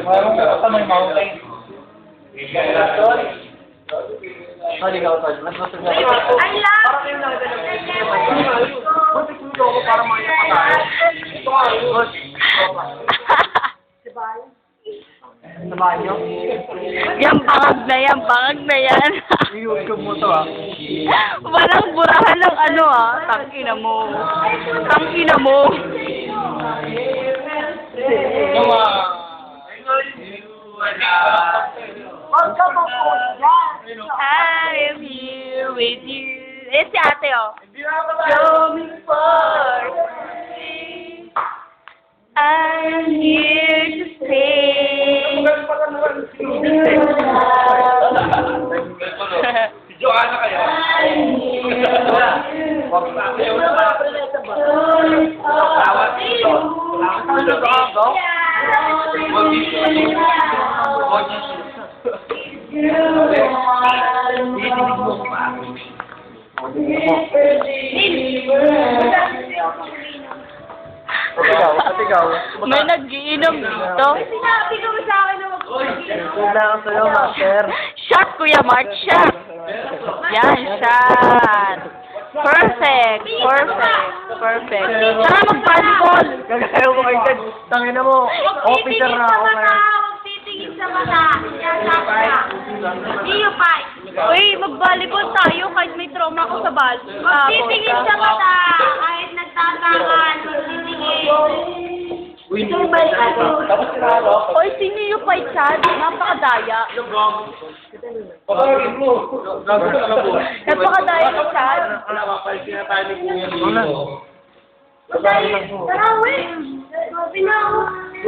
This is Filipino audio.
Mayroon ka may mountain. Sorry ka, Tol. Mas gusto niya. I love Para kayo lang ganun. Buti sumigaw ko para maya pa tayo. Ito nga, Gus. Sa banyo? Yung bangag na yan. I-YouTube mo to ah. Walang burahan ng ano ah. Tangina mo. Tangina mo. I am here with you. Eh, si ate oh. Coming for me. I am here to stay. Video ka na kayo? Tawad dito. Atigaw. May nag-iinom dito. Sinabi ko sa akin na Wala ako sa'yo, master. Shot, Kuya Mark. Shot. Yan, shot. Perfect. Tara mag-volleyball. Gagayaw ko kayo dyan. Tangina mo. Officer na ako ngayon. Huwag titingin sa mata. Yan, hindi yung fight. Uy, mag-volleyball tayo kahit may trauma ako sa ball. Huwag titingin sa mata. Kahit nagtatakan. Huwag titingin. Tapos sinalo. Uy, sino yung fight chat? Napakadaya. Pagkakagin mo. Napakadaya ni chat. Ano? Tara, uwi. Sabi na ako.